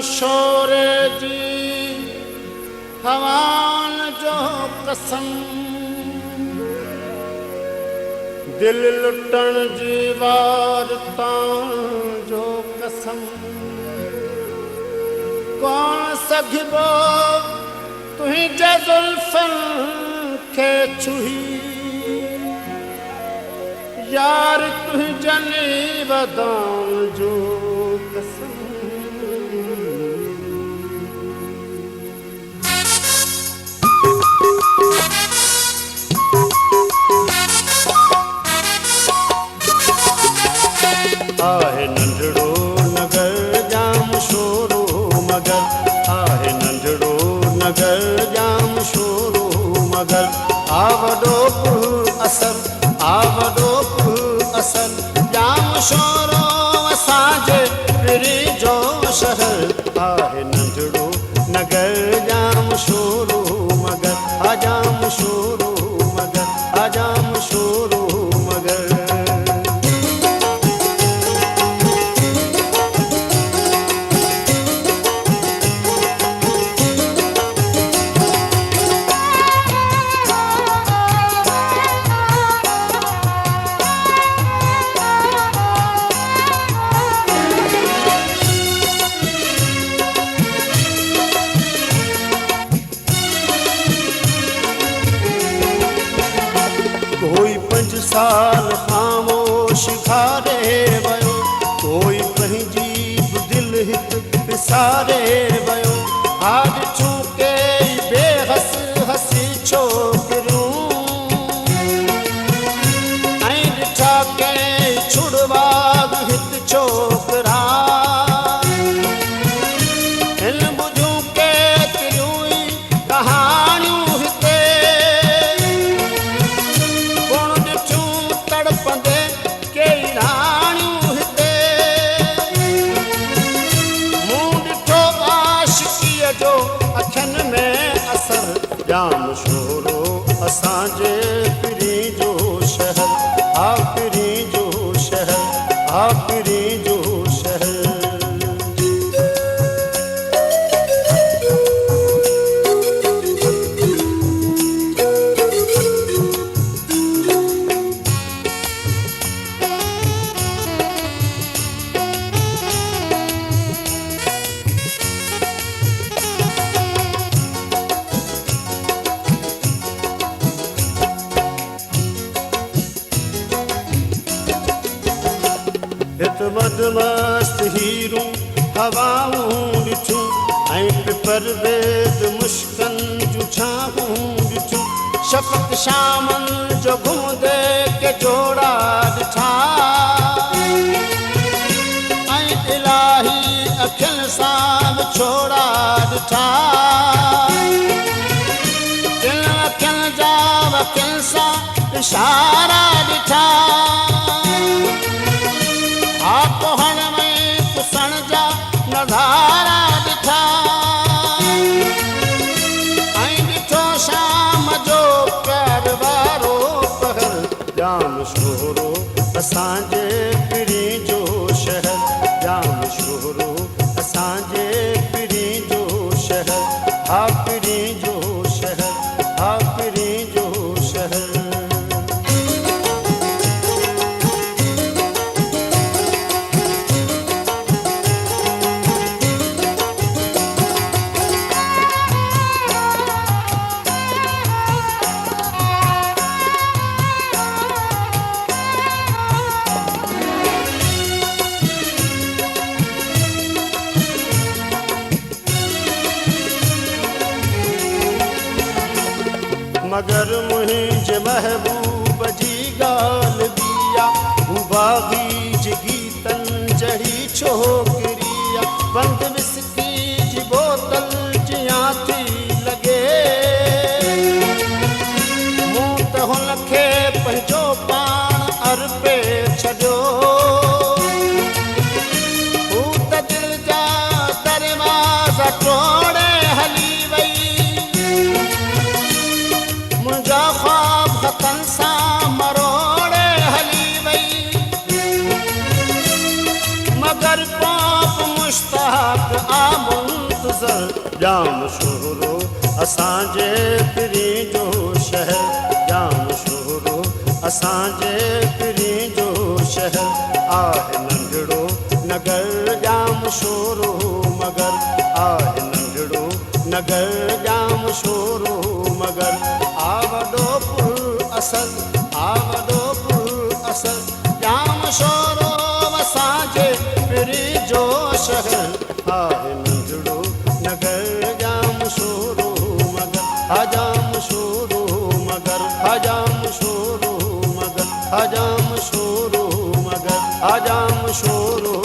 शोर जी हवान जो कसम दिल लुटण जी वार जो कसम कौन सघिबो तुंहिंजे ज़ुल्फ़नि खे छुही यार तुंहिंजनि वदान जो कसम आहे नंढड़ो नगर जाम शोरो मगर आहे नंढड़ो नगर जाम शोरो मगर आवडो असर आवडो असर जाम शोरो असांजे पिरी जो शहर आहे नंढड़ो नगर जाम शोरो मगर आ जाम शोरो मगर आ जाम शोरो मगर कोई 5 साल खामोश खारे वयो कोई पंहिंजी दिल हित पिसारे वयो आज चूके बेहस हसी छोकरियूं ऐं ॾिठा के छुड़वाग हित छोकरा हिन ॿुधियूं केतिरियूं ई कहाणियूं हिते तड़पंदे कई राणियूं हिते मूं ॾिठो आशिकीअ जो अखियुनि में असर जाम शोरो असांजे पिरी जो शहर आ पिरी जो शहर आ पिरी जो शहर हित मदमस्त हीरूं हवाऊं ॾिठूं ऐं पिपर वेद मुश्कनि जूं छाहूं ॾिठूं शफ़क़ शामनि जो घुमंदे के जोड़ा ॾिठा ऐं इलाही अखियुनि सां विछोड़ा ॾिठा दिल अखियुनि जा वकियुनि सां इशारा ॾिठा आपोहण में पुसण जा नज़ारा ॾिठा ऐं ॾिठो शाम जो प्यार वारो पहर जाम शोरो असांजे पिरी जो शहर जाम शोरो असांजे पिरी जो शहर हा पिरी जो शहर हा पिरी जो शहर मगर मुंहिंजे महबूब जी ॻाल्हि बिया हू बाग़ी जी गीतनि जहिड़ी छोकिरिया बंदि विस्की जी बोतल जियां थी लॻे मूं त हुनखे पंहिंजो पाण अर्पे छॾियो हू त दिलि जा दरवाज़ा टोड़े हली वई मुंहिंजा ख्वाब ख़तनि सां मरोड़े हली वई मगर पाप मुश्ताक आमो असांजे पिरी जो शहर जाम शोरो असांजे पिरी जो शहर आहे नंढड़ो नगर जाम शोरो मगर आहे नंढड़ो नगर जाम शोरो मगर आवडो पुर असल आवडो पुर असल जाम शोरो असांजे पिरी जो शहर आहे नंढड़ो नगर जाम शोरो मगर हजाम शोरो मगर हजाम शोरो मगर हजाम शोरो मगर हजाम शोरो